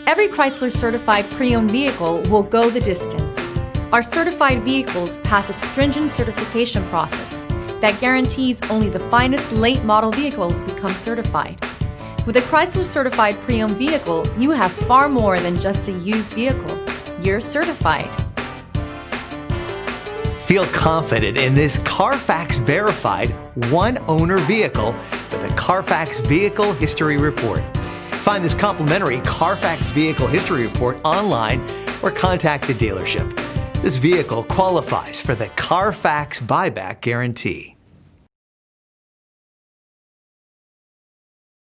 Every Chrysler certified pre-owned vehicle will go the distance. Our certified vehicles pass a stringent certification process that guarantees only the finest late model vehicles become certified. With a Chrysler certified pre-owned vehicle, you have far more than just a used vehicle. You're certified. Feel confident in this Carfax verified one-owner vehicle with a Carfax Vehicle History Report. Find this complimentary Carfax Vehicle History Report online or contact the dealership. This vehicle qualifies for the Carfax Buyback Guarantee.